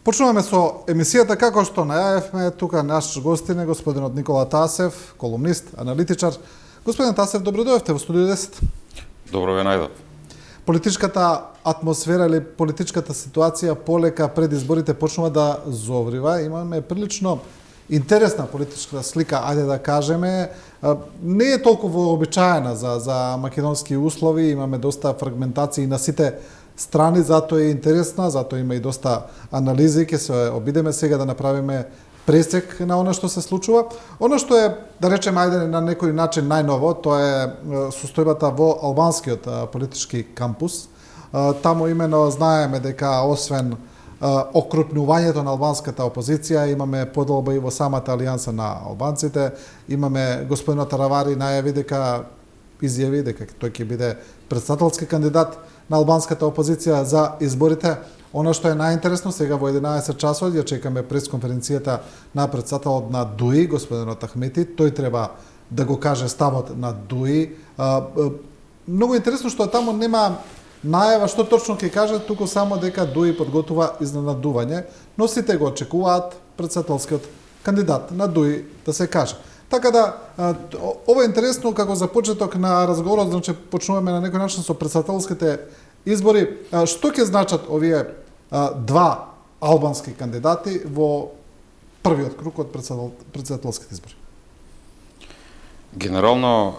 Почнуваме со емисијата како што најавивме, тука наш гостин е господинот Никола Тасев, колумнист, аналитичар. Господин Тасев, добро дојдовте во студио 10. Добро ве најдов. Политичката атмосфера или политичката ситуација полека пред изборите почнува да зоврива. Имаме прилично интересна политичка слика, ајде да кажеме. Не е толку вообичаена за македонски услови, имаме доста фрагментации на сите страни, затоа е интересна, затоа има и доста анализи, ќе се обидеме сега да направиме пресек на она што се случува. Она што е, да речеме, ајде на некој начин најново, тоа е состојбата во албанскиот политички кампус. Таму имено знаеме дека освен окрупнувањето на албанската опозиција, имаме подолба и во самата алијанса на албанците, имаме господинот Равари најави дека изјави дека тој ќе биде претседателски кандидат на албанската опозиција за изборите. Она што е најинтересно, сега во 11 часот ја чекаме пресконференцијата на претседателот на ДУИ, господинот Ахмети. Тој треба да го каже ставот на ДУИ. Многу интересно што таму нема најава што точно ќе каже, туку само дека ДУИ подготува изненадување, но сите го очекуваат претседателскиот кандидат на ДУИ да се каже. Така да, ова е интересно како за почеток на разговорот, значи почнуваме на некој начин со претседателските избори. Што ќе значат овие два албански кандидати во првиот круг од претседателските избори? Генерално,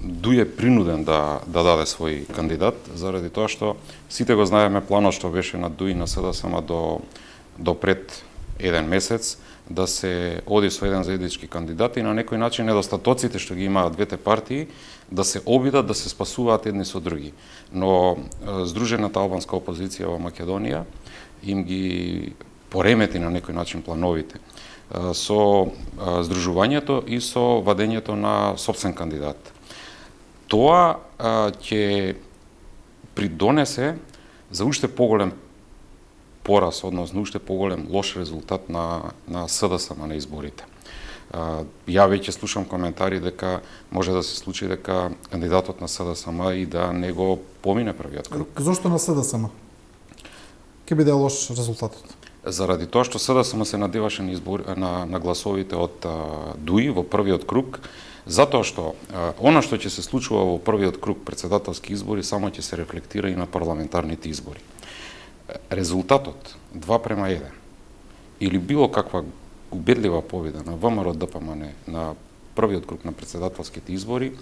ДУИ е принуден да даде свој кандидат, заради тоа што сите го знаеме планот што беше на ДУИ на СДСМ до пред еден месец, да се оди со еден заеднички кандидат и на некој начин недостатоците што ги имаат двете партии да се обидат да се спасуваат едни со други. Но Сдружената албанска опозиција во Македонија им ги поремети на некој начин плановите со здружувањето и со вадењето на собствен кандидат. Тоа ќе придонесе за уште поголем пораз, односно уште поголем лош резултат на СДСМ на изборите. Ја веќе слушам коментари дека може да се случи дека кандидатот на СДСМ и да не го помине првиот круг. Зошто на СДСМ? Ке биде лош резултатот? Заради тоа што СДСМ се надеваше на гласовите од ДУИ во првиот круг, затоа што она што ќе се случува во првиот круг претседателски избори само ќе се рефлектира и на парламентарните избори. Резултатот 2:1 или било каква убедлива победа на ВМРО ДПМН на првиот круг на претседателските избори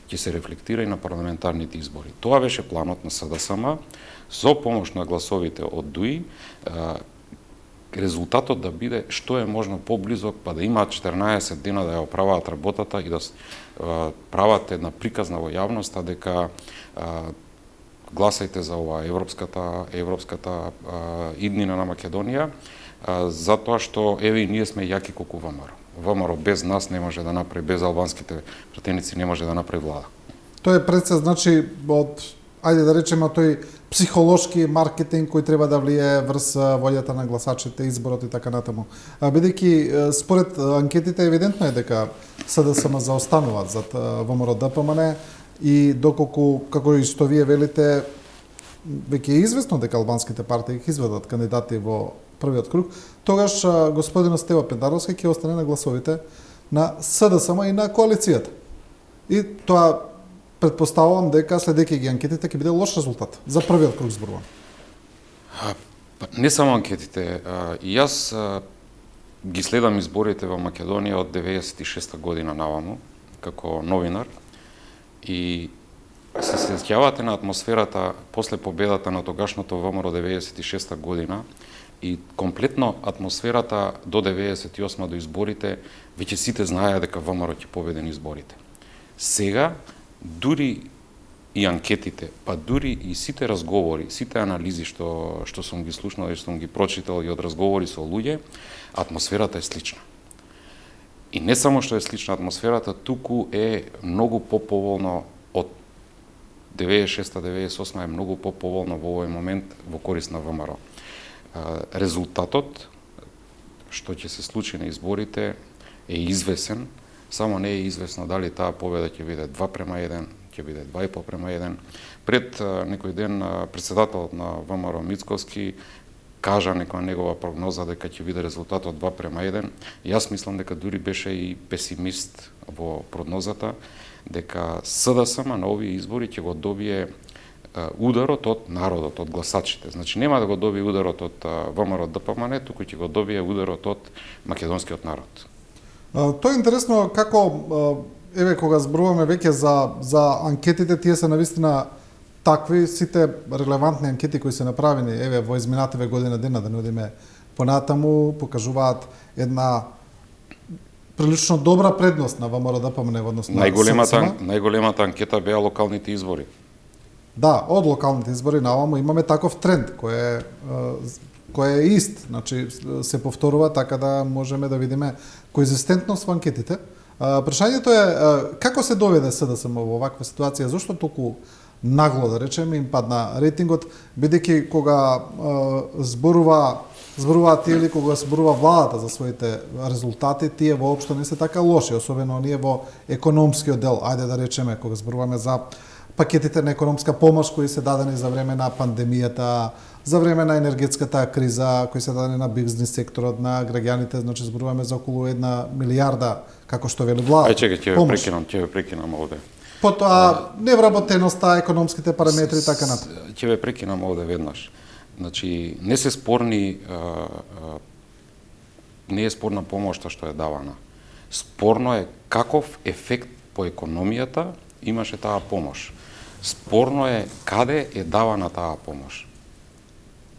ќе се рефлектира и на парламентарните избори. Тоа беше планот на СДСМ со помош на гласовите од ДУИ, резултатот да биде што е можно поблизок, па да имаат 14 дена да ја оправаат работата и да прават една приказна во јавноста дека гласајте за ова европската иднина на Македонија, затоа што еве и ние сме јаки колку ВМРО. ВМРО без нас не може да направи, без албанските пратеници не може да направи влада. Тоа е пред значи од, ајде да речеме, тој психолошки маркетинг кој треба да влие врз волјата на гласачите, изборот и така натаму. Бидејќи според анкетите евидентно е дека СДСМ заостануваат зад ВМРО ДПМН и доколку, како и што вие велите, веќе е известно дека албанските партии ќе изведат кандидати во првиот круг, тогаш господинот Стево Пендаровски ќе остане на гласовите на СДСМ и на коалицијата. И тоа предпоставувам дека следејќи ги анкетите ќе биде лош резултат за првиот круг зборувам. Не само анкетите. И јас ги следам изборите во Македонија од 96 година наваму, како новинар, и се сеќавате на атмосферата после победата на тогашното ВМРО 96 година и комплетно атмосферата до 98 до изборите, веќе сите знаеа дека ВМРО ќе победи на изборите. Сега, дури и анкетите, па дури и сите разговори, сите анализи што сум ги слушнал и што сум ги прочитал и од разговори со луѓе, атмосферата е слична. И не само што е слична атмосферата, туку е многу поповолно од 96-98 е многу поповолно во овој момент во корист на ВМРО. Резултатот што ќе се случи на изборите е извесен, само не е известно дали таа победа ќе биде 2:1, ќе биде 2,5:1. Пред некој ден претседателот на ВМРО Мицковски кажа некоја негова прогноза дека ќе биде резултатот 2:1. Јас мислам дека дури беше и песимист во прогнозата, дека СДСМ на овие избори ќе го добие ударот од народот, од гласачите. Значи нема да го добие ударот од ВМРО ДПМН, туку ќе го добие ударот од македонскиот народ. Тоа е интересно како еве кога зборуваме веќе за анкетите, тие се навистина такви сите релевантни анкети кои се направени еве во изминативе година дена, да не одиме понатаму, покажуваат една прилично добра предност на ВМРО ДПМН во однос на најголемата анкета беа локалните избори. Да, од локалните избори наоваму имаме таков тренд кој е ист, значи се повторува така да можеме да видиме коезистентност во анкетите. Прашањето е како се доведе СДСМ во оваква ситуација, зошто толку нагло, да речеме, им падна рейтингот, бидејќи кога зборуваат тие или кога зборува владата за своите резултати, тие воопшто не се така лоши, особено оние во економскиот дел, ајде да речеме, кога зборуваме за пакетите на економска помош кои се дадени за време на пандемијата, за време на енергетската криза, кои се дадени на бизнес секторот, на граѓаните, значи зборуваме за околу 1 милијарда, како што вели влада. Чекај, ќе ве прекинам овде. Потоа невработеноста, економските параметри и така натаму. Ќе ве прекинам овде веднаш. Значи не се спорни не е спорна помошта што е давана. Спорно е каков ефект по економијата имаше таа помош. Спорно е каде е давана таа помош.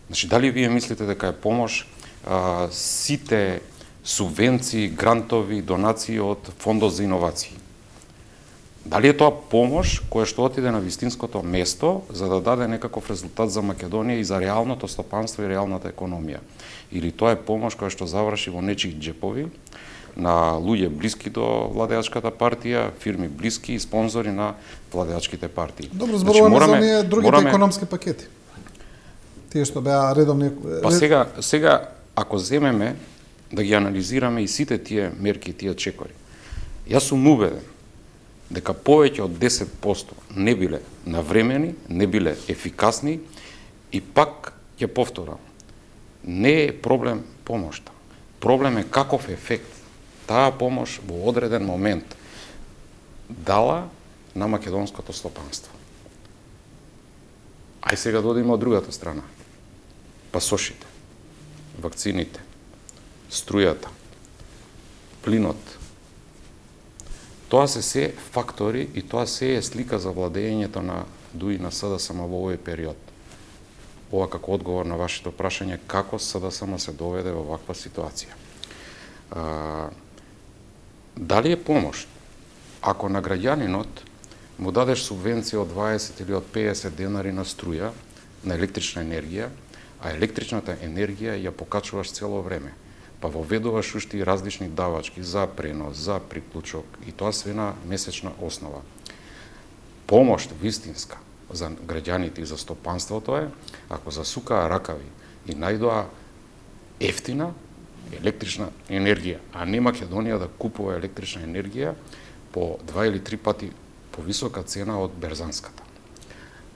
Значи, дали вие мислите дека е помош сите субвенции, грантови, донации од фондот за иновации? Дали е тоа помош која што отиде на вистинското место за да даде некаков резултат за Македонија и за реалното стопанство и реалната економија? Или тоа е помош која што заврши во нечии џепови, на луѓе блиски до владеачката партија, фирми блиски и спонзори на владеачките партии? Добро, зборуваме за оние другите економски пакети. Тие што беа редовни... Па сега, ако земеме да ги анализираме и сите тие мерки, тие чекори, јас сум убеден дека повеќе од 10% не биле навремени, не биле ефикасни и пак ќе повторам, не е проблем помошта. Проблем е каков ефект таа помош во одреден момент дала на македонското стопанство. Ај сега додиме од другата страна. Пасошите, вакцините, струјата, плинот. Тоа се фактори и тоа се е слика за владењето на ДУИ на СДСМ во овој период. Ова како одговор на вашето прашање како СДСМ се доведе во ваква ситуација. Дали е помош? Ако на граѓанинот му дадеш субвенција од 20 или од 50 денари на струја, на електрична енергија, а електричната енергија ја покачуваш цело време, па воведуваш уште и различни давачки за пренос, за приклучок и тоа све на месечна основа. Помошт вистинска за граѓаните и за стопанството е ако засукаа ракави и најдоа ефтина електрична енергија, а не Македонија да купува електрична енергија по 2 или 3 пати повисока цена од берзанската.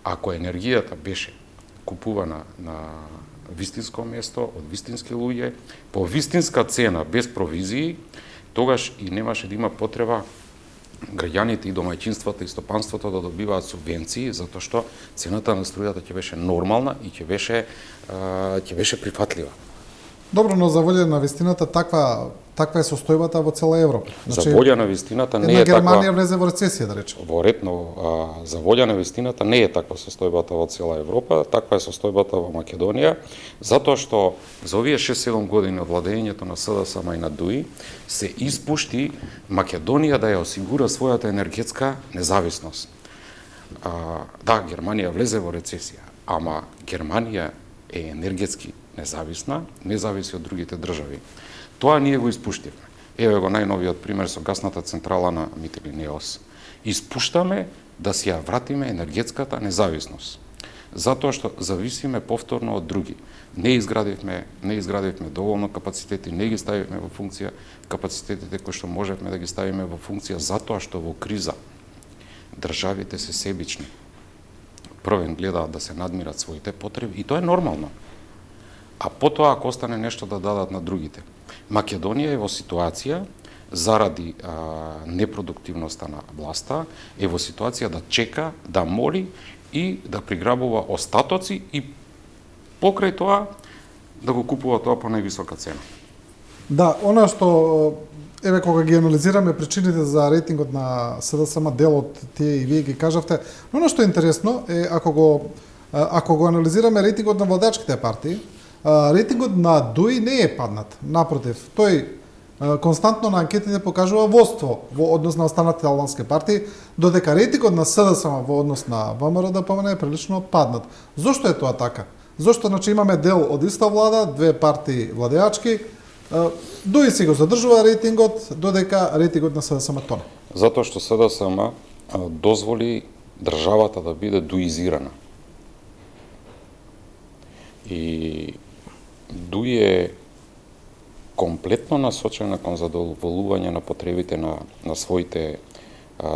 Ако енергијата беше купувана на вистинско место, од вистински луѓе, по вистинска цена, без провизии, тогаш и немаше да има потреба граѓаните и домаќинствата и стопанството да добиваат субвенции, затоа што цената на струјата ќе беше нормална и ќе беше прифатлива. Добро, но за волја на вистината таква е состојбата во цела Европа. Значи, за волја на вистината не е таква. Германија влезе во рецесија, да речем. Во ред, но за волја на вистината не е таква состојбата во цела Европа, таква е состојбата во Македонија, затоа што за овие 6-7 години од владењето на СДСМ и на ДУИ се испушти Македонија да ја осигура својата енергетска независност. Да, Германија влезе во рецесија, ама Германија е енергетски независна, не зависи од другите држави. Тоа ние го испуштивме. Еве го најновиот пример со гасната централа на Митилинеос. Испуштаме да си ја вратиме енергетската независност. Затоа што зависиме повторно од други. Не изградивме доволно капацитети, не ги ставивме во функција капацитетите кои што можевме да ги ставиме во функција затоа што во криза државите се себични. Првен гледаат да се надмират своите потреби и тоа е нормално. а потоа ако остане нешто да дадат на другите. Македонија е во ситуација заради непродуктивноста на власта, е во ситуација да чека, да моли и да приграбува остатоци и покрај тоа да го купува тоа по највисока цена. Да, она што еве кога ги анализираме причините за рейтингот на СДСМ, дел од тие и вие ги кажавте, но она што е интересно е ако го анализираме рейтингот на владачките партии, рейтингот на ДУИ не е паднат. Напротив, тој константно на анкетите покажува водство во однос на останатите албански партии, додека рейтингот на СДСМ во однос на ВМРО ДПМН е прилично паднат. Зошто е тоа така? Зошто, значи, имаме дел од иста влада, две партии владеачки, ДУИ си го задржува рейтингот, додека рейтингот на СДСМ тоне? Затоа што СДСМ дозволи државата да биде дуизирана. И ДУИ е комплетно насочена кон задоволување на потребите на своите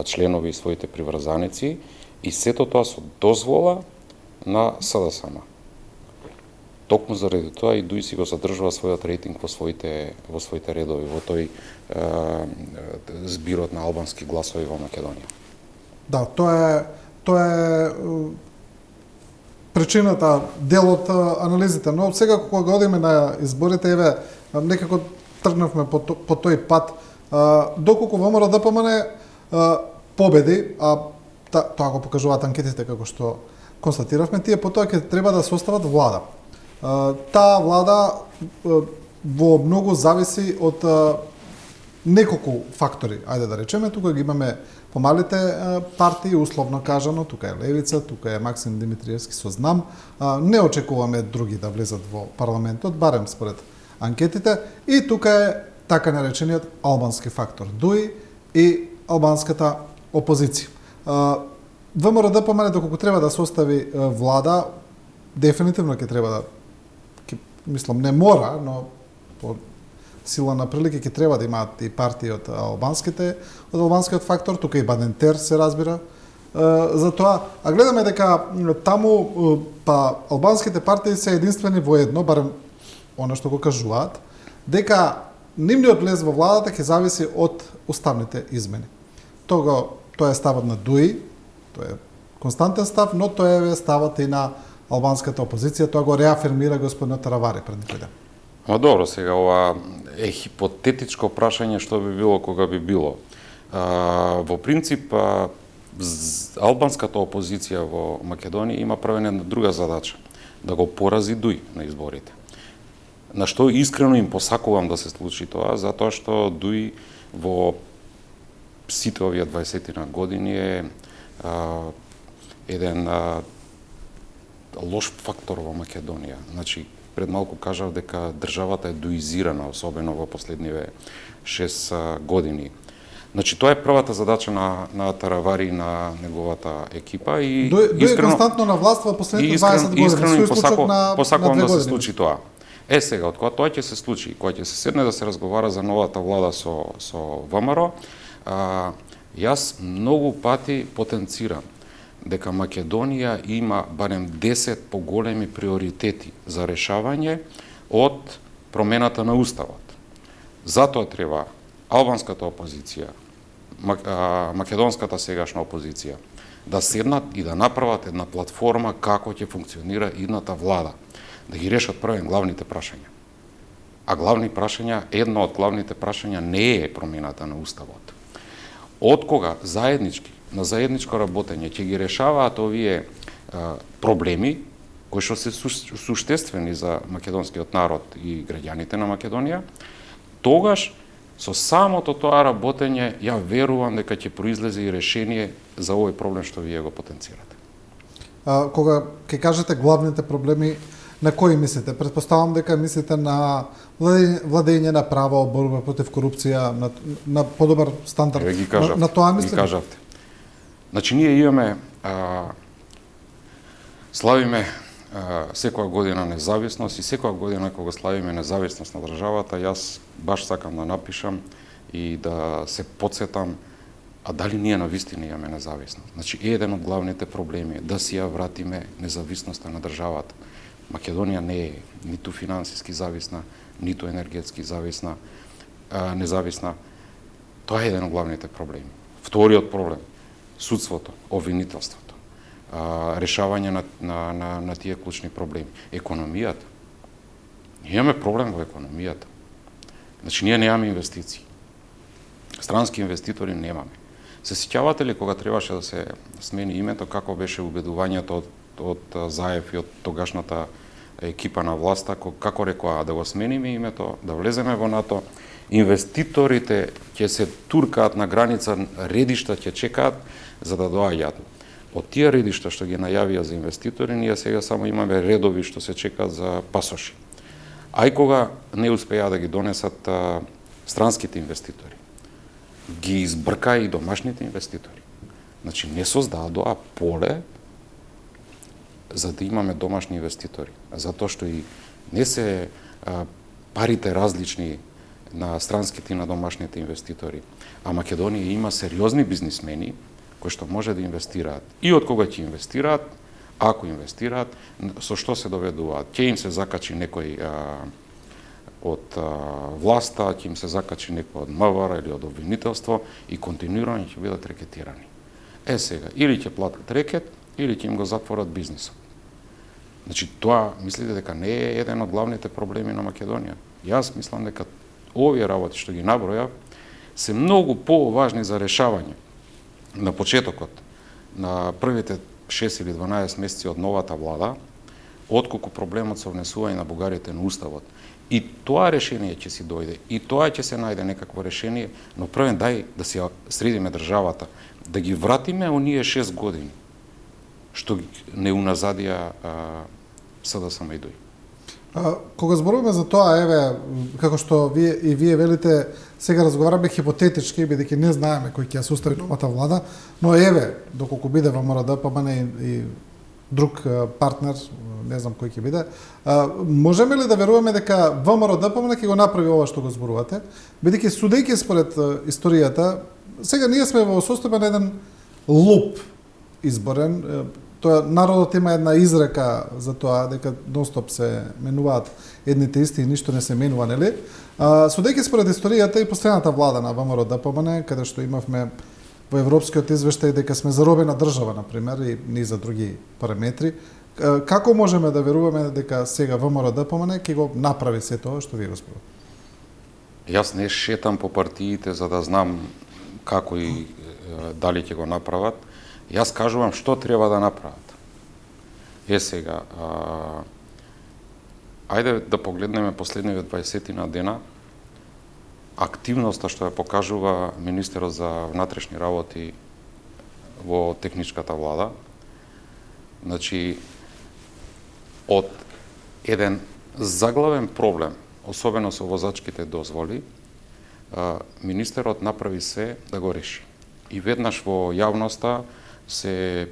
членови и своите приврзаници, и сето тоа со дозвола на СДСМ. Токму заради тоа и ДУИ си го задржува својот рейтинг во своите редови, во тој збирот на албански гласови во Македонија. Да, тоа е причината, дел од анализите, но сега кога одиме на изборите, еве некако тргнавме по тој пат, доколку ВМРО ДПМН победи, тоа го покажуваат анкетите како што констатиравме, тие потоа ќе треба да состават влада. Таа влада во многу зависи од неколку фактори, ајде да речеме, тука ги имаме помалите партии, условно кажано, тука е Левица, тука е Максим Димитриевски со Знам, не очекуваме други да влезат во парламентот, барем според анкетите, и тука е така наречениот албански фактор, ДУИ и албанската опозиција. ВМРО ДПМН, доколку треба да состави влада, дефинитивно ќе треба да, мислам, не мора, но по сила на прилики ќе треба да имаат и партии од албанскиот фактор, тука и Бадентер се разбира за тоа. А гледаме дека таму албанските партии се единствени во едно, барем она што го кажуваат, дека нивниот влез во владата ќе зависи од уставните измени. Тоа е ставот на ДУИ, тоа е константен став, но тоа е ставот и на албанската опозиција, тоа го реафирмира господинот Таравари пред некој ден. Добро, сега ова е хипотетичко прашање што би било кога би било. Во принцип, албанската опозиција во Македонија има правена една друга задача, да го порази ДУИ на изборите. На што искрено им посакувам да се случи тоа, затоа што ДУИ во сите овие 20 години е еден лош фактор во Македонија. Значи, пред малку кажав дека државата е дуизирана, особено во последниве 6 години. Значи, тоа е првата задача на Таравари и на неговата екипа и искрено константно на власт во последните 20 години. Искрено им посакувам да се случи тоа. Сега, од кога тоа ќе се случи, кога ќе се седне да се разговара за новата влада со ВМРО, јас многу пати потенцирам дека Македонија има барем 10 поголеми приоритети за решавање од промената на уставот. Затоа треба албанската опозиција, македонската сегашна опозиција да седнат и да направат една платформа како ќе функционира идната влада, да ги решат првен главните прашања. А главни прашања, едно од главните прашања не е промената на уставот. Откога на заедничко работење ќе ги решаваат овие проблеми кои што се суштествени за македонскиот народ и граѓаните на Македонија, тогаш со самото тоа работење ја верувам дека ќе произлезе и решение за овој проблем што вие го потенцирате. Кога ќе кажете главните проблеми, на кои мислите? Претпоставам дека мислите на владење на право, борба против корупција, на подобар стандард. На тоа мислите? Ги кажавте. Значи, ние имаме, славиме секоја година независност и секоја година кога славиме независност на државата, јас баш сакам да напишам и да се потсетам, а дали ние навистина имаме независност. Значи, еден од главните проблеми е да си ја вратиме независноста на државата. Македонија не е ниту финансиски зависна, ниту енергетски независна. Тоа е еден од главните проблеми. Вториот проблем, судството, обвинителството, решавање на тие клучни проблеми. Економијата. Имаме проблем во економијата. Значи, ние немаме инвестиции. Странски инвеститори немаме. Се сеќавате ли кога требаше да се смени името, како беше убедувањето од Заев и од тогашната екипа на власта, како рекоа да го смениме името, да влеземе во НАТО, инвеститорите ќе се туркаат на граница, редишта ќе чекаат за да доаѓаат. Од тие редишта што ги најавија за инвеститори, ние сега само имаме редови што се чекаат за пасоши. Ај кога не успеа да ги донесат странските инвеститори, ги избрка и домашните инвеститори. Значи, не создадоа поле за да имаме домашни инвеститори. Затоа што и не се парите различни на странските и на домашните инвеститори. А Македонија има сериозни бизнисмени кои што може да инвестираат. И од кога ќе инвестираат, ако инвестираат, со што се доведуваат? Ќе им се закачи некој од власта, ќе им се закачи некој од МВР или од обвинителство и континуирано ќе бидат рекетирани. Сега, или ќе платат рекет, или ќе им го затворат бизнисот. Значи, тоа, мислите дека не е еден од главните проблеми на Македонија? Јас мислам дека овие работи што ги набројав се многу поважни за решавање на почетокот на првите 6 или 12 месеци од новата влада, отколку проблемот со внесување на бугарите на уставот. И тоа решение ќе си дојде, и тоа ќе се најде некакво решение, но првен дај да си средиме државата, да ги вратиме оние 6 години што не уназадија СДСМ и ДОИ. Кога зборуваме за тоа, еве, како што вие велите, сега разговараме хипотетички, бидејќи не знаеме кој ќе ја состави новата влада, но еве, доколку биде ВМРО ДПМН и друг партнер, не знам кој ќе биде, можеме ли да веруваме дека ВМРО ДПМН ќе го направи ова што го зборувате, бидејќи судејќи според историјата, сега ние сме во состојба на еден луп изборен. Тоа народот има една изрека за тоа дека нонстоп се менуваат едните исти и ништо не се менува, нели? Судејќи според историјата и последната влада на ВМРО ДПМН, каде што имавме во европскиот извештај дека сме заробена држава, на пример, и низ за други параметри, како можеме да веруваме дека сега ВМРО ДПМН ќе го направи се тоа што вие го зборувате? Јас не шетам по партиите за да знам како и дали ќе го направат. Јас кажувам што треба да направат. Сега, ајде да погледнеме последниве 20 на дена, активноста што ја покажува министерот за внатрешни работи во техничката влада. Значи, од еден заглавен проблем, особено со возачките дозволи, министерот направи се да го реши. И веднаш во јавноста се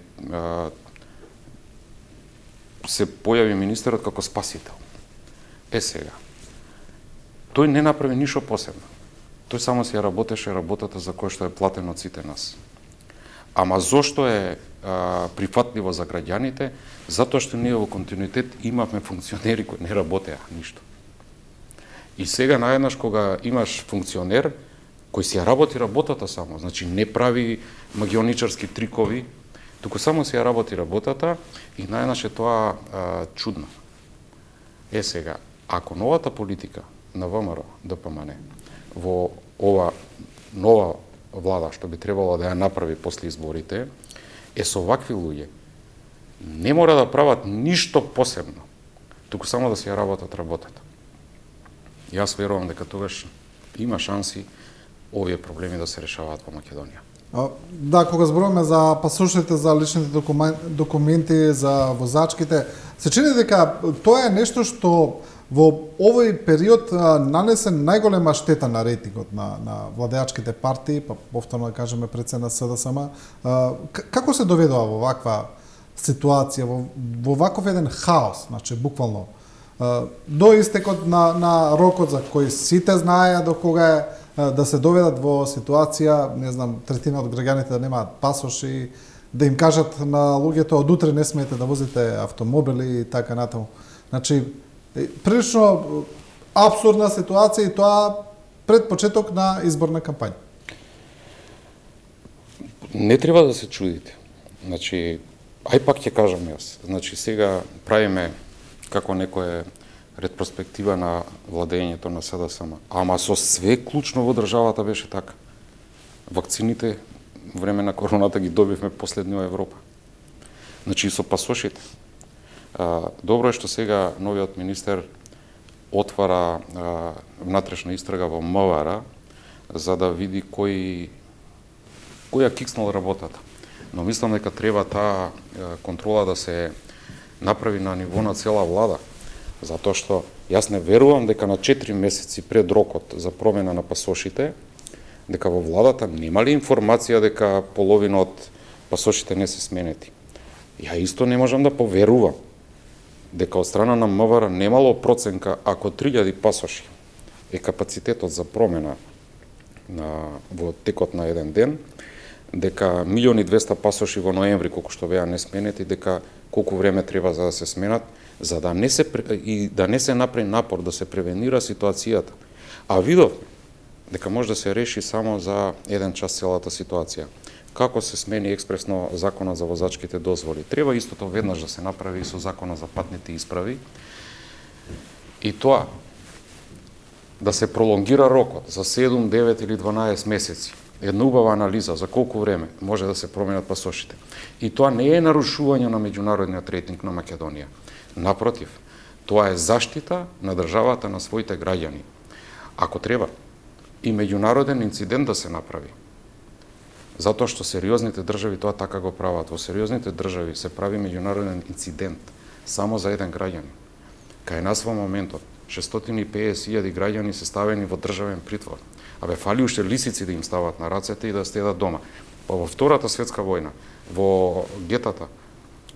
појави министерот како спасител. Сега, тој не направи ништо посебно. Тој само си ја работеше работата за која што е платен од сите нас. Ама зошто е прифатливо за граѓаните? Затоа што ние во континуитет имавме функционери кои не работеа ништо. И сега наеднаш кога имаш функционер кој си ја работи работата само, значи не прави магионичарски трикови, туку само си ја работи работата и наеднаш е тоа чудно. Сега, ако новата политика на ВМРО ДПМН во ова нова влада што би требало да ја направи после изборите, со вакви луѓе, не мора да прават ништо посебно, туку само да си ја работат работата. Јас верувам дека тогаш има шанси овие проблеми да се решаваат во Македонија. Да, кога зборуваме за пасошите, за личните документи, за возачките, се чини дека тоа е нешто што во овој период нанесе најголема штета на рейтингот на владеачките партии, па повторно да кажеме пред се на СДСМ. Како се доведува во ваква ситуација, во ваков еден хаос, значи буквално, до истекот на рокот за кој сите знаеа до кога е, да се доведат во ситуација, не знам, третина од граѓаните да немаат пасоши, да им кажат на луѓето од утре не смеете да возите автомобили и така натаму. Значи, прилично апсурдна ситуација и тоа пред почеток на изборна кампања. Не треба да се чудите. Значи, ај пак ќе кажам јас. Значи, сега правиме како некоја ретроспектива на владењето на СДСМ. Ама со све клучно во државата беше така. Вакцините време на короната ги добивме последни во Европа. Значи, со пасошите. Добро е што сега новиот министер отвара внатрешна истрага во МВР за да види кој ја кикснал работата. Но мислам дека треба таа контрола да се направи на ниво на цела влада, затоа што јас не верувам дека на 4 месеци пред рокот за промена на пасошите, дека во владата немале информација дека половина од пасошите не се сменети. Ја исто не можам да поверувам дека од страна на МВР немало проценка ако 3000 пасоши е капацитетот за промена во текот на еден ден, дека 1.200.000 пасоши во ноември, колку што беа несменети, дека колку време треба за да се сменат, за да не се и да не се направи напор да се превенира ситуацијата. А видовме дека може да се реши само за еден час целата ситуација. Како се смени експресно законот за возачките дозволи. Треба истото веднаш да се направи и со законот за патните исправи. И тоа да се пролонгира рокот за 7, 9 или 12 месеци. Една убава анализа за колку време може да се променат пасошите. И тоа не е нарушување на меѓународниот рейтинг на Македонија. Напротив, тоа е заштита на државата на своите граѓани. Ако треба, и меѓународен инцидент да се направи. Затоа што сериозните држави тоа така го прават. Во сериозните држави се прави меѓународен инцидент само за еден граѓанин. Кај нас во моментот 650.000 граѓани се ставени во државен притвор. Абе, фали уште лисици да им стават на рацете и да стедат дома. Па во Втората светска војна, во гетата,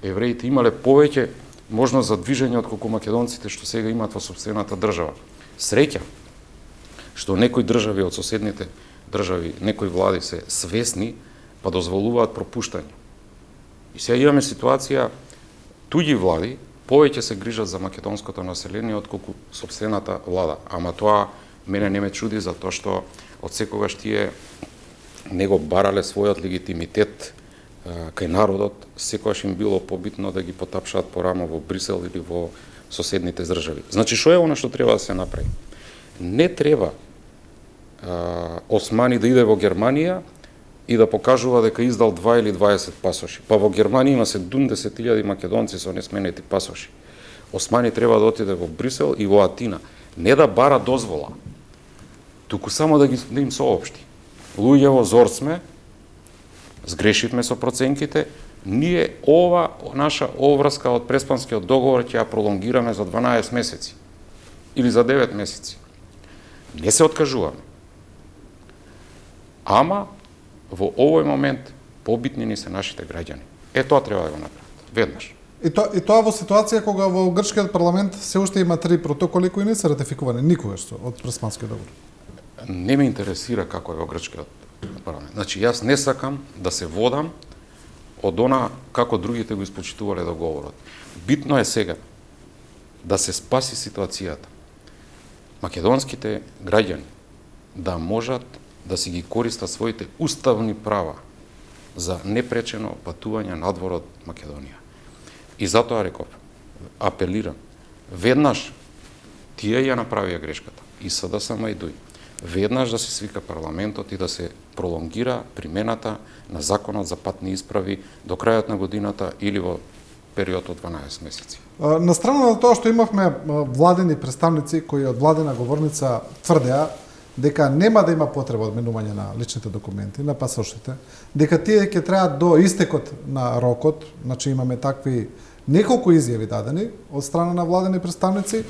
евреите имале повеќе можност за движење од колку македонците што сега имаат во сопствената држава. Среќа што некои држави од соседните држави, некои влади се свесни, па дозволуваат пропуштање. И сега имаме ситуација, туѓи влади повеќе се грижат за македонското население отколку сопствената влада. Ама тоа мене не ме чуди, затоа што од секогаш тие не го барале својот легитимитет кај народот, секогаш им било побитно да ги потапшаат по рамо во Брисел или во соседните држави. Значи, што е она што треба да се направи? Не треба Османи да иде во Германија и да покажува дека издал 2 или 20 пасоши. Па во Германија има 70.000 македонци со несменети пасоши. Османи треба да отиде во Брисел и во Атина. Не да бара дозвола, туку само да им соопшти. Луѓево, зор сме, сгрешивме со проценките, ние ова наша обврска од Преспанскиот договор ќе ја пролонгираме за 12 месеци или за 9 месеци. Не се откажуваме. Ама во овој момент побитни ни се нашите граѓани. Тоа треба да го направат. Веднаш. И тоа во ситуација кога во грчкиот парламент се уште има 3 протоколи кои не се ратификувани никогаш од Преспанскиот договор. Не ме интересира како е во грчкиот парламент. Значи, јас не сакам да се водам од она како другите го испочитувале договорот. Битно е сега да се спаси ситуацијата. Македонските граѓани да можат да си ги користат своите уставни права за непречено патување надвор од Македонија. И затоа реков, апелирам, веднаш тие ја направија грешката, и СДСМ и ДУИ, веднаш да се свика парламентот и да се пролонгира примената на законот за патни исправи до крајот на годината или во период од 12 месеци. На страна на тоа што имавме владени представници кои од владена говорница тврдеа дека нема да има потреба од менување на личните документи, на пасошите, дека тие ќе траат до истекот на рокот, значи имаме такви неколку изјави дадени од страна на владени представници,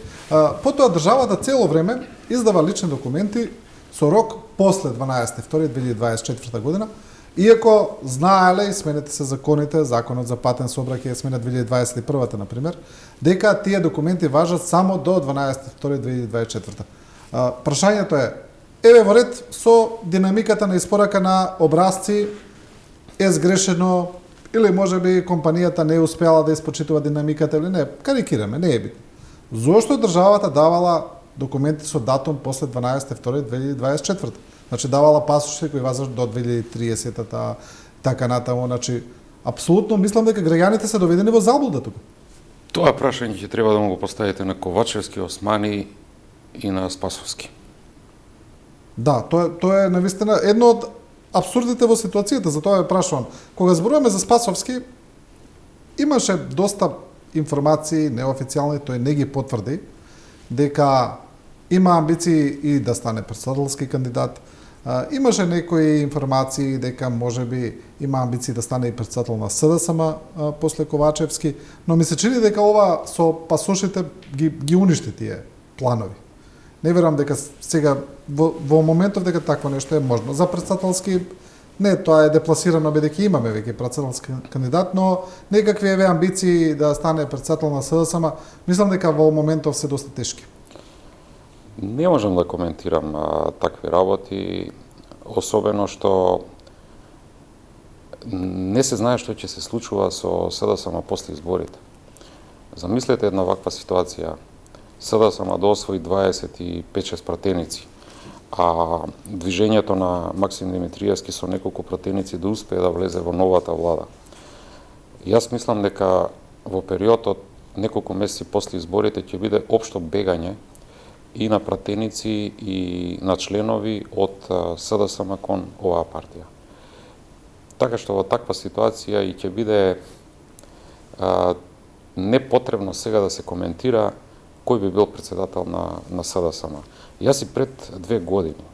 потоа државата цело време издава лични документи со рок после 12.2.2024 година, иако знаеле и сменете се законите, законот за патен сообраќај е сменет 2021 например, дека тие документи важат само до 12.2.2024. Прашањето е, еве во ред со динамиката на испорака на образци е сгрешено или можеби компанијата не успеала да испочитува динамиката или не, карикираме, не е битно. Зошто државата давала документи со датум после 12.2.2024? Значи давала пасоши кои важат до 2030-та, така натаму, значи апсолутно мислам дека граѓаните се доведени во заблуда тука. Тоа прашање ќе треба да му го поставите на Ковачевски, Османи и на Спасовски. Да, тоа е навистина едно од апсурдите во ситуацијата, затоа ја прашувам. Кога зборуваме за Спасовски, имаше доста информации неофицијални, тој не ги потврди, дека има амбиции и да стане председателски кандидат. Имаше некои информации дека можеби има амбиции да стане и председател на СДСМ после Ковачевски, но ми се чини дека ова со пасошите ги уништи тие планови. Не верувам дека сега во моментов дека такво нешто е можно. За председателски не, тоа е депласирано бидејќи имаме веќе председателски кандидат, но некакви еве амбиции да стане председател на СДСМ, мислам дека во моментов се доста тешки. Не можам да коментирам такви работи, особено што не се знае што ќе се случува со СДСМ после изборите. Замислете една ваква ситуација. СДСМ да освои 25-6 пратеници, а движењето на Максим Димитриевски со неколку пратеници да успее да влезе во новата влада. Јас мислам дека во период од неколку месеци после изборите ќе биде општо бегање и на пратеници и на членови од СДСМ кон оваа партија. Така што во таква ситуација и ќе биде непотребно сега да се коментира кој би бил председател на СДСМ. Јас и пред 2 години,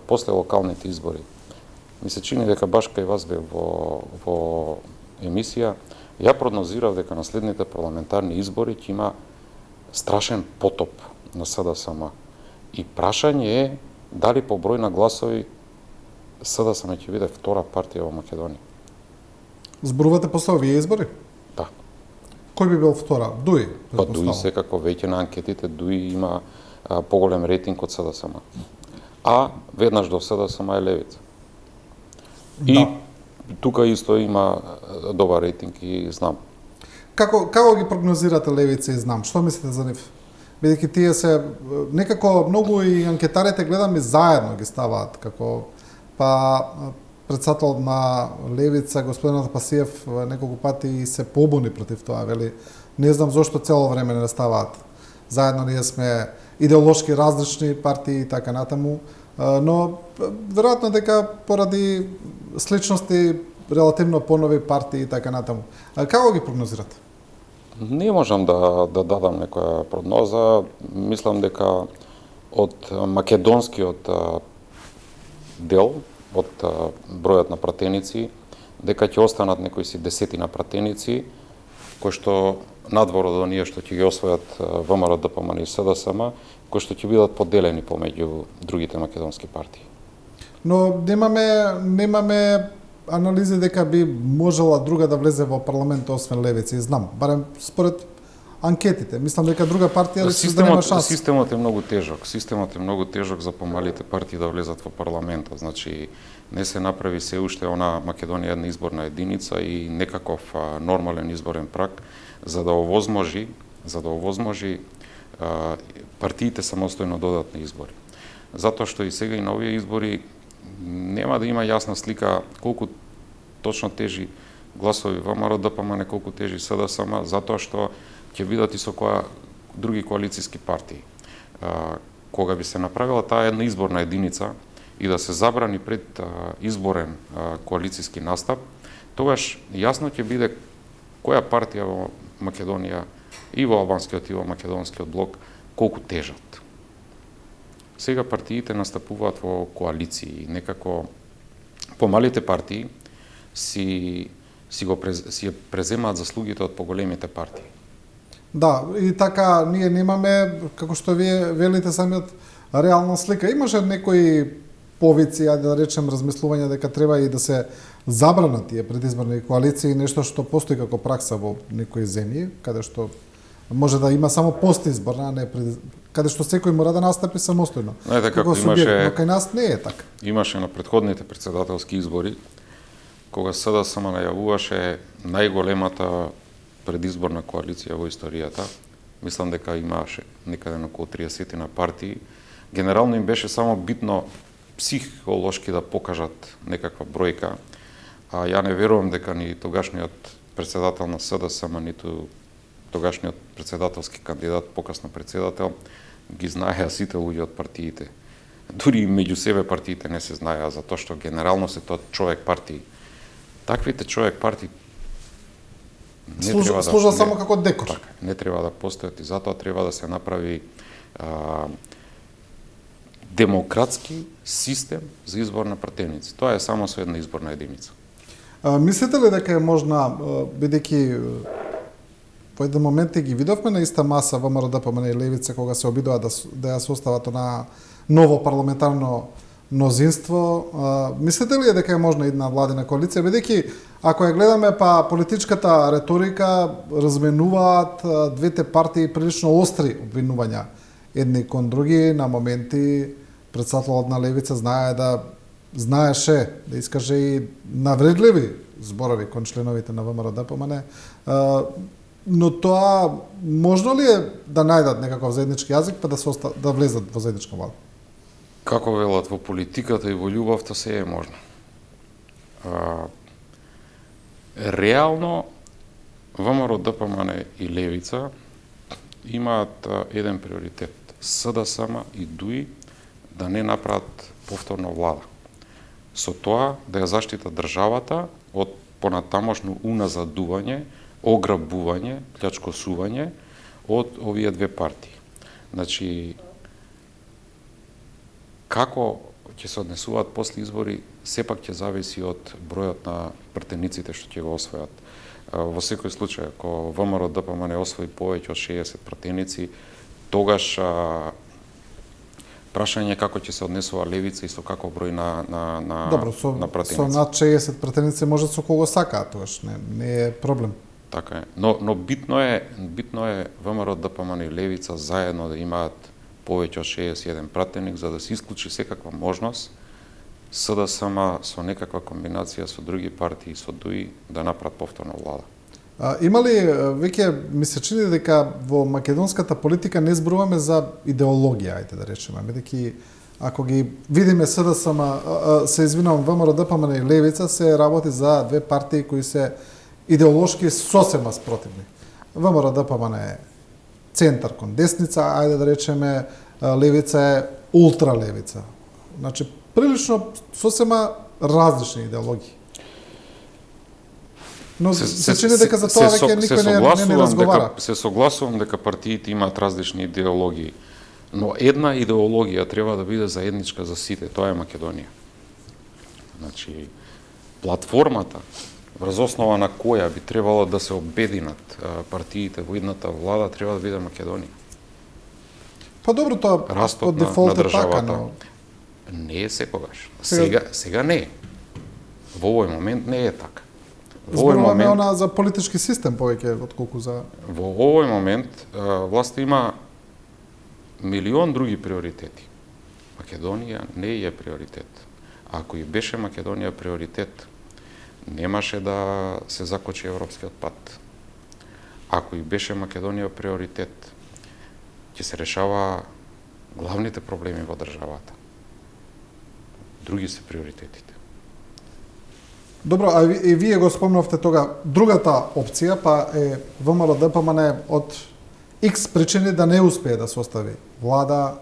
после локалните избори, ми се чини дека баш кај вас бе во емисија, ја прогнозирав дека на следните парламентарни избори ќе има страшен потоп на СДСМ. И прашање е дали по број на гласови СДСМ ќе биде втора партија во Македонија. Зборувате после овие избори? Да. Кој би бил втора? Дуи? Па Дуи секако веќе на анкетите Дуи има поголем рейтинг од СДСМ. А веднаш до СДСМ е Левица. И да. Тука исто има добар рейтинг и знам. Како ги прогнозирате Левица и знам? Што мислите за нив? Бидејќи тие се некако многу и анкетарите гледам и заедно ги ставаат како председател на Левица господинот Пасиев неколку пати се побуни против тоа, вели не знам зошто цело време не ставаат. Заедно ние сме идеолошки различни партии и така натаму, но веројатно дека поради сличности релативно понови партии и така натаму. Како ги прогнозирате? Не можам да дадам некоја прогноза. Мислам дека од македонскиот дел, од бројот на пратеници, дека ќе останат некои си десетина пратеници, кои што надвор од оние што ќе ги освојат ВМРО, ДПМН и СДСМ, кои што ќе бидат поделени помеѓу другите македонски партии. Но немаме анализи дека би можела друга да влезе во парламент освен Левица и знам, барем според анкетите. Мислам дека друга партија да нема шанс. Системот е многу тежок. Системот е многу тежок за помалите партии да влезат во парламентот. Значи, не се направи се уште она Македонија една изборна единица и некаков нормален изборен праг за да овозможи партиите самостојно додат на избори. Затоа што и сега и на овие избори нема да има јасна слика колку точно тежи гласови ВМРО, ДПМН, колку тежи СДСМ, затоа што ќе бидат и со други коалициски партии. Кога би се направила таа една изборна единица и да се забрани пред изборен коалициски настап, тогаш јасно ќе биде која партија во Македонија и во албанскиот и во македонскиот блок колку тежат. Сега партиите настапуваат во коалиции, некако помалите партии си преземаат заслугите од поголемите партии. Да, и така ние немаме, како што вие велите самиот, реална слика. Имаше некои повици, да речем, размислувања дека треба и да се забранат тие предизборни коалиции, нешто што постои како пракса во некои земји, каде што може да има само постизборна, не каде што секој мора да настапи самостојно. Како имаше, но кај нас не е така. Имаше на претходните председателски избори, кога СДСМ најавуваше најголемата предизборна коалиција во историјата, мислам дека имаше некаде на околу 30 на партии. Генерално им беше само битно психолошки да покажат некаква бројка, а ја не верувам дека ни тогашниот председател на СДСМ, ниту тогашниот председателски кандидат, покасно председател, ги знаеа сите луѓе од партиите. Дури и меѓу себе партиите не се знаеа, затоа што генерално се тоа човек партии. Таквите човек партии служа само како декор. Така, не треба да постојат и затоа треба да се направи демократски систем за избор на пратеници. Тоа е само со една изборна единица. Мислите ли дека е можна, бидејќи во еден момент ги видовме на иста маса ВМРО ДПМН и Левица кога се обидува да ја состават на ново парламентарно мнозинство, мислите ли дека е можна една владина коалиција, бидејќи ако ја гледаме па политичката реторика разменуваат двете партии прилично остри обвинувања едни кон други, на моменти председателот на Левица знаеше да искаже и навредливи зборови кон членовите на ВМРО ДПМН, но тоа можно ли е да најдат некаков заеднички јазик па да влезат во заедничка влада? Како велат, во политиката и во љубовта се е можно. Реално, ВМРО ДПМН и Левица имаат еден приоритет. СДСМ и ДУИ да не направат повторно влада. Со тоа да ја заштитат државата од понатамошно уназадување, ограбување, плячкосување од овие две партии. Значи, како ќе се однесуваат после избори, сепак ќе зависи од бројот на пратениците што ќе го освојат. Во секој случај, ако ВМРО ДПМН освои повеќе од 60 пратеници, тогаш прашање како ќе се однесува Левица и со каков број на пратеници. Со над 60 пратеници може со кого сакаат, тогаш не е проблем. Така е. Но битно е ВМРО ДПМН и Левица заедно да имаат повеќе од 61 пратеник, за да се исклучи секаква можност СДСМ со некаква комбинација со други партии, со ДУИ, да направат повторна влада. Има ли, веќе ми се чини дека во македонската политика не зборуваме за идеологија, ајде да речеме, бидејќи ако ги видиме СДСМ, се извинувам, ВМРО ДПМН и Левица се работи за две партии кои се идеолошки сосема спротивни. ВМРО ДПМН е центар кон десница, ајде да речеме, Левица е ултралевица. Значи, прилично сосема различни идеологии. Но се чини дека за тоа веќе никој не разговара. Се согласувам дека партиите имаат различни идеологии, но една идеологија треба да биде заедничка за сите, тоа е Македонија. Значи, платформата врз основа на која би требало да се обединат партиите во едната влада треба да биде Македонија. Па добро, тоа растот по дефолт на е така, државата но не е секогаш. Сега не е. Во овој момент не е така. Зборуваме за политички систем повеќе отколку за... Во овој момент власта има милион други приоритети. Македонија не е приоритет. Ако и беше Македонија приоритет, немаше да се закочи европскиот пат. Ако и беше Македонија приоритет, ќе се решава главните проблеми во државата. Други се приоритетите. Добро, а и вие го спомнавте тога. Другата опција па е ВМРО ДПМН од X причини да не успее да состави влада,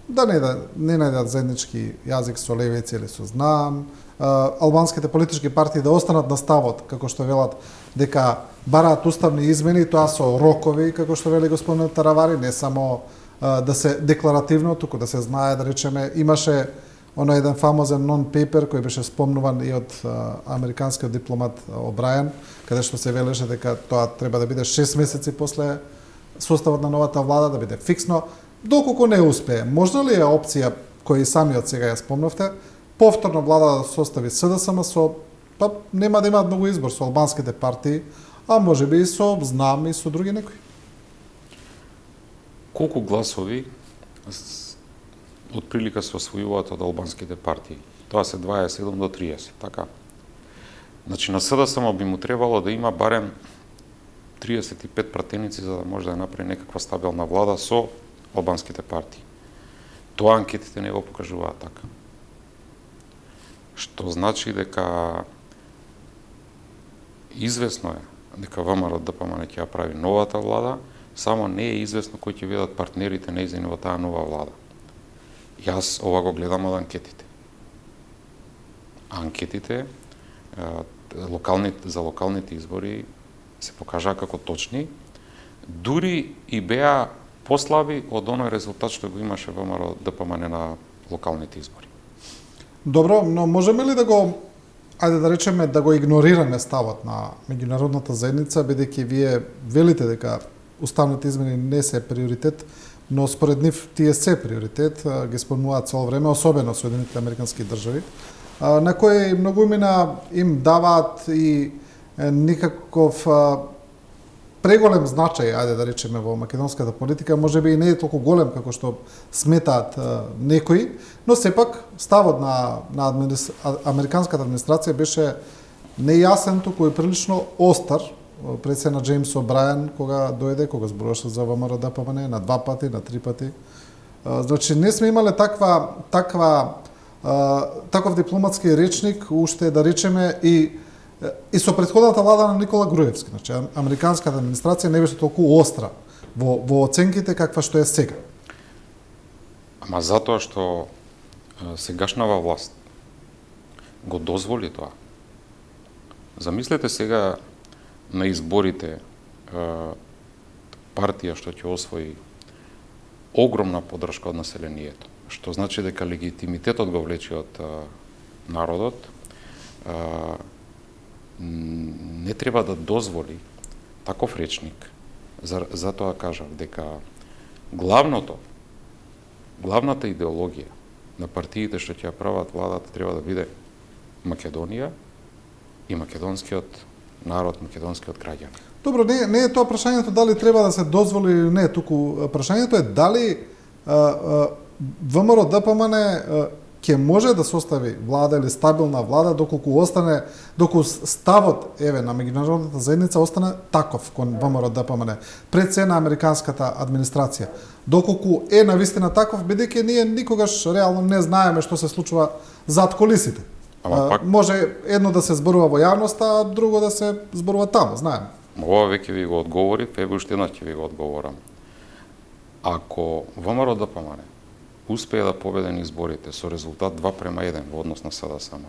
да не најдат заеднички јазик со Левица или со ЗНАМ, албанските политички партии да останат на ставот, како што велат, дека бараат уставни измени, тоа со рокови, како што вели господин Таравари, не само да се декларативно, туку да се знае, да речеме, имаше оној еден фамозен нон-пейпер кој беше спомнуван и од американскиот дипломат О'Брајан, каде што се велеше дека тоа треба да биде 6 месеци после составот на новата влада, да биде фиксно. Доколку не успее, можна ли е опција која и самиот сега ја спомнавте, повторно влада да состави СДСМ со, па нема да имаат многу избор со албанските партии, а можеби и со ЗНАМ и со други некои? Колку гласови отприлика се освојуваат од албанските партии? Тоа се 27 до 30, така? Значи на СДСМ би му требало да има барем 35 пратеници за да може да направи некаква стабилна влада со албанските партии. Тоа анкетите не го покажуваат така. Што значи дека известно е дека ВМРО ДПМН ќе ја прави новата влада, само не е известно кои ќе бидат партнерите нејзини во таа нова влада. Јас ова го гледам од анкетите. Анкетите за локалните избори се покажаа како точни, дури и беа послаби од оној резултат што го имаше ВМРО ДПМН на локалните избори. Добро, но можеме ли да го, ајде да речеме, да го игнорираме ставот на меѓународната заедница, бидејќи вие велите дека уставните измени не се приоритет, но според нив тие се приоритет, ги спомнуваат цело време, особено Соединетите американски држави, на кои многумина им даваат и никаков преголем значај, ајде да речеме, во македонската политика, можеби и не е толку голем како што сметаат некои, но сепак ставот на американската администрација беше нејасен, туку и прилично остар, пред се на Джеймс О'Брајан кога дојде, кога зборуваше за ВМРО ДПМН на 2 пати, на 3 пати. Значи не сме имале таков дипломатски речник, уште да речеме и со претходната влада на Никола Груевски. Значи американската администрација не беше толку остра во оценките каква што е сега. Ама затоа што сегашнава власт го дозволи тоа. Замислете сега на изборите партија што ќе освои огромна поддршка од населението, што значи дека легитимитетот го влече од народот, не треба да дозволи таков речник. Затоа кажав дека главната идеологија на партиите што ќе ја прават владата треба да биде Македонија и македонскиот народ, македонскиот граѓани. Добро, не е тоа прашањето дали треба да се дозволи или не, туку прашањето е дали ВМРО ДПМН ќе може да состави влада или стабилна влада доколку ставот на меѓународната заедница остане таков кон ВМРО ДПМН пред се на американската администрација. Доколку е навистина таков, бидејќи ние никогаш реално не знаеме што се случува зад колисите. Може едно да се зборува во јавноста, а друго да се зборува таму, знаеме. Ова веќе ви го одговори, еве уште една ќе ви го одговорам. Ако ВМРО ДПМН успее да победи на изборите со резултат 2:1 во однос на СДСМ,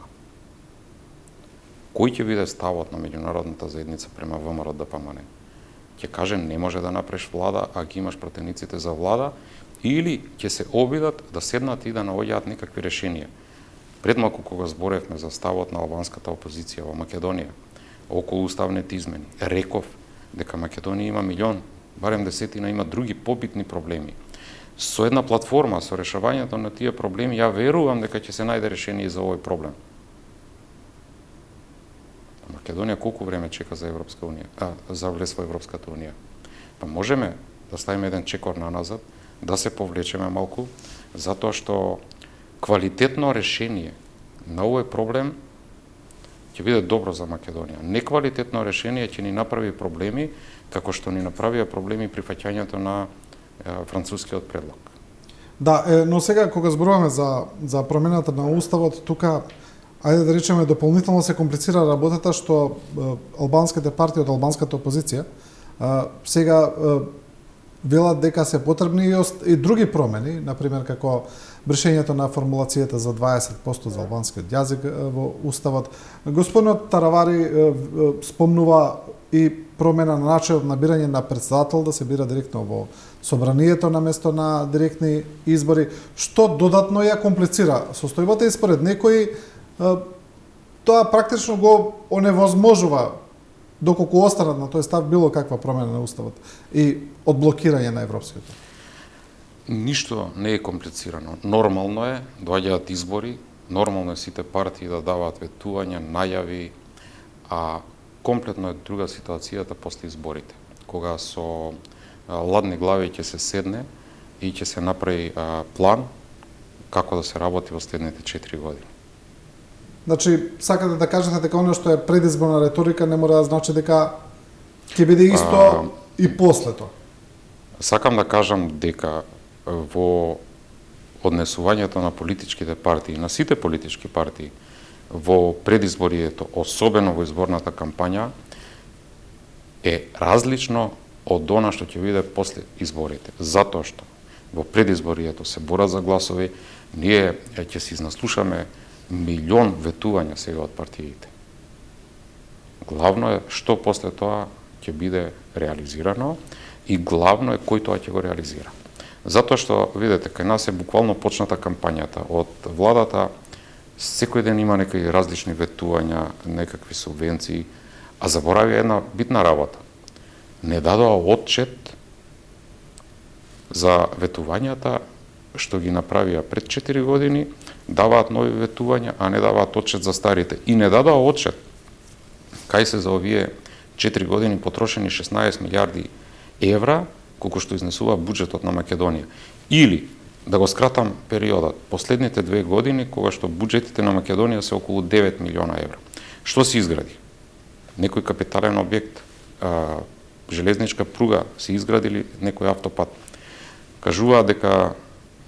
кој ќе биде ставот на меѓународната заедница према ВМРО ДПМН? Ќе каже не може да направиш влада, а ги имаш пратениците за влада, или ќе се обидат да седнат и да наоѓаат некакви решенија. Пред малку кога зборевме за ставот на албанската опозиција во Македонија околу уставните измени, реков дека Македонија има милион, барем десетина има други побитни проблеми. Со една платформа, со решавањето на тие проблеми, ја верувам дека ќе се најде решение за овој проблем. Македонија колку време чека за Европска унија, за влез во Европската унија? Па можеме да ставиме еден чекор наназад, да се повлечеме малку, затоа што квалитетно решение на овој проблем ќе биде добро за Македонија. Неквалитетно решение ќе ни направи проблеми, како што ни направија проблеми при фаќањето на францускиот предлог. Да, но сега кога зборуваме за промената на уставот, тука ајде да речеме дополнително се комплицира работата што албанските партии од албанската опозиција сега велат дека се потребни и други промени, например како бришењето на формулацијата за 20% за албанскиот јазик во уставот. Господинот Таравари спомнува и промена на начинот на бирање на претседател, да се бира директно во собранието на место на директни избори, што додатно ја комплицира состојбата и според некои тоа практично го оневозможува доколку останат на тој став било каква промена на уставот и одблокирање на европскиот. Ништо не е комплицирано. Нормално е, доаѓаат избори, нормално е сите партии да даваат ветувања, најави, а комплетно е друга ситуацијата после изборите, кога со ладни глави ќе се седне и ќе се направи план како да се работи во следните 4 години. Значи, сакате да кажете дека оно што е предизборна реторика не мора да значи дека Ќе биде исто и после тоа. Сакам да кажам дека во однесувањето на политичките партии, на сите политички партии, во предизборието, особено во изборната кампања, е различно од она што ќе биде после изборите. Затоа што во предизборието се борат за гласови, ние ќе се изнаслушаме милион ветувања сега од партиите. Главно е што после тоа ќе биде реализирано и главно е кој тоа ќе го реализира. Затоа што, видите, кај нас е буквално почната кампањата. Од владата секој ден има некои различни ветувања, некакви субвенции, а заборави една битна работа. Не дадоа отчет за ветувањата што ги направија пред 4 години, даваат нови ветувања, а не даваат отчет за старите. И не дадоа отчет кај се за овие 4 години потрошени 16 милиарди евра, колку што изнесува буџетот на Македонија. Или, да го скратам периодот, последните 2 години, кога што буџетите на Македонија се околу 9 милиона евра. Што се изгради? Некој капитален објект, железничка пруга, се изградили некој автопат. Кажуваа дека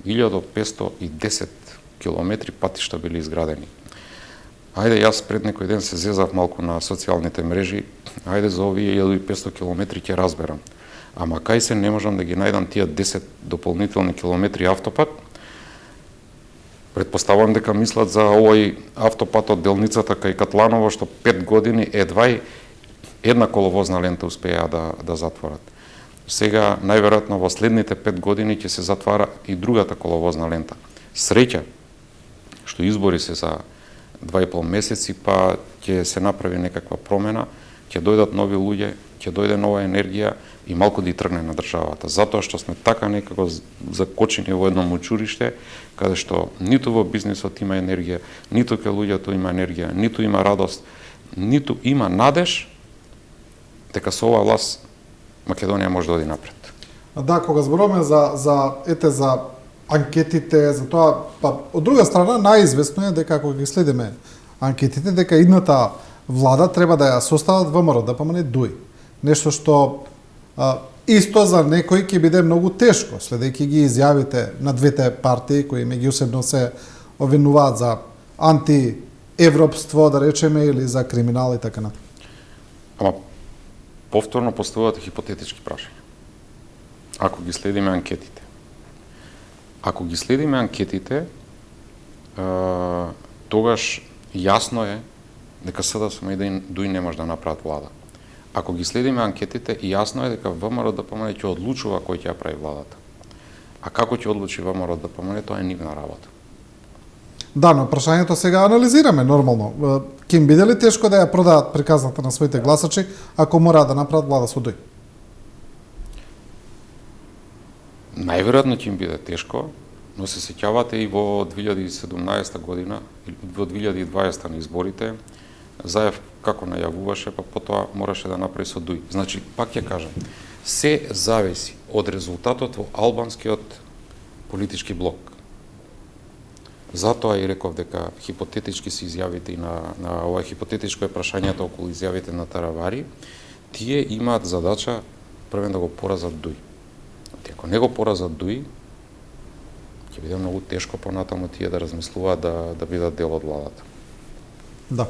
1510 километри патишта били изградени. Ајде, јас пред некој ден се зезав малку на социјалните мрежи, ајде за овие 1500 километри ќе разберам. Ама кај се не можам да ги најдам тие 10 дополнителни километри автопат? Предпоставувам дека мислат за овој автопат од делницата кај Катланово, што 5 години едва и една коловозна лента успеа да затворат. Сега, најверојатно во следните 5 години ќе се затвара и другата коловозна лента. Среќа, што избори се за 2,5 месеци, па ќе се направи некаква промена, ќе дојдат нови луѓе, ќе дојде нова енергија и малку да и тргне на државата. Затоа што сме така некако закочени во едно мучуриште, каде што ниту во бизнисот има енергија, ниту кај луѓето има енергија, ниту има радост, ниту има надеж дека со оваа власт Македонија може да оди напред. Да, кога зборуваме за анкетите, за тоа, па од друга страна најизвестно е дека кога ги следиме анкетите, дека идната влада треба да ја состават ВМРО, ДПМНЕ, ДУИ. Нешто што исто за некој ќе биде многу тешко, следејќи ги изјавите на двете партии кои меѓусебно се обвинуваат за антиевропство, да речеме, или за криминал и така натаму. Ама повторно поставувате хипотетички прашања. Ако ги следиме анкетите. Ако ги следиме анкетите, тогаш јасно е дека СДСМ и ДУИ не може да направат влада. Ако ги следиме анкетите, јасно е дека ВМРО ДПМНЕ ќе одлучува кој ќе ја прави владата. А како ќе одлучи ВМРО ДПМНЕ, тоа е нивна работа. Да, но прашањето сега анализираме нормално. Ќе им биде ли тешко да ја продаат приказната на своите гласачи ако мораат да направат влада со ДУИ? Најверојатно ќе им биде тешко, но се сеќавате и во 2017 година или во 2020 на изборите, Заев како најавуваше, па потоа мораше да направи со ДУИ. Значи, пак ќе кажам, се зависи од резултатот во албанскиот политички блок. Затоа и реков дека хипотетички се изјавите и на ова хипотетичко е прашањето околу изјавите на Таравари, тие имаат задача првен да го поразат ДУИ. Ако не го поразат ДУИ, ќе биде многу тешко понатаму тие да размислуваат да бидат дел од владата. Да,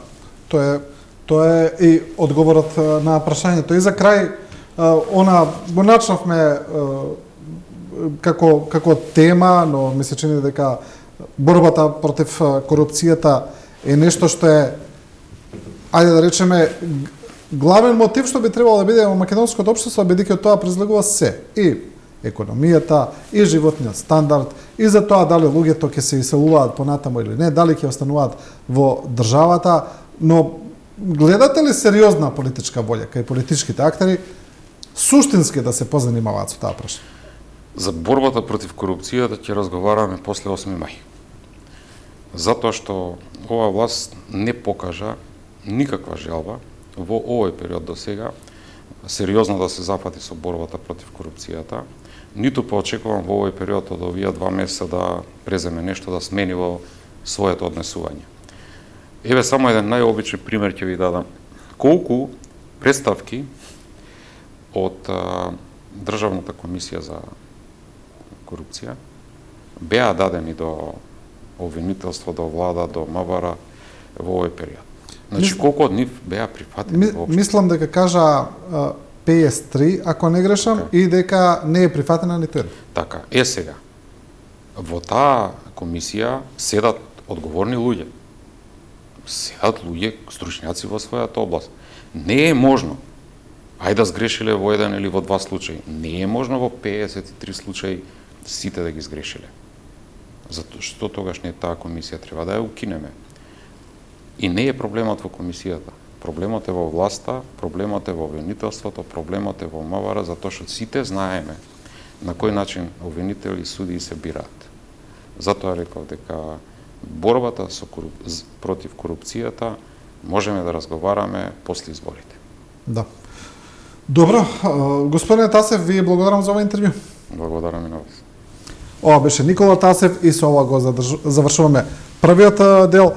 тоа е и одговорот на прашањето. И за крај, го начнавме како тема, но ми се чини дека борбата против корупцијата е нешто што е, ајде да речеме, главен мотив што би требало да биде во македонското општество, бидејќи од тоа произлегува се. И економијата, и животниот стандард, и за тоа дали луѓето ќе се иселуваат понатаму или не, дали ќе остануваат во државата, но гледате ли сериозна политичка волја кај политичките актери суштински да се позанимаваат со таа прашање? За борбата против корупцијата ќе разговараме после 8 мај. Затоа што оваа власт не покажа никаква желба во овој период до сега сериозно да се запати со борбата против корупцијата, ниту поочекувам во овој период од овие 2 месеца да преземе нешто да смени во своето однесување. Еве само еден најобичен пример ќе ви дадам. Колку представки од Државната комисија за корупција беа дадени до обвинителство, до влада, до МВР во овој период. Значи, колку од нив беа прифатени воопшто? Мислам дека кажа 53, ако не грешам, и дека не е прифатена ниту една. Така, сега. Во таа комисија седат одговорни луѓе. Седат луѓе, стручњаци во својата област. Не е можно, ајде да сгрешиле во еден или во два случаи, не е можно во 53 случаи сите да ги сгрешиле. Затоа што тогаш не таа комисија треба да ја укинеме. И не е проблемот во комисијата. Проблемот е во власта, проблемот е во обвинителството, проблемот е во МВР, затоа што сите знаеме на кој начин обвинители и судии се бираат. Затоа реков дека борбата против корупцијата можеме да разговараме после изборите. Да. Добро, господине Тасев, ви благодарам за овој интервју. Благодарам и на вас. Ова беше Никола Тасев и со ова го завршуваме првиот дел.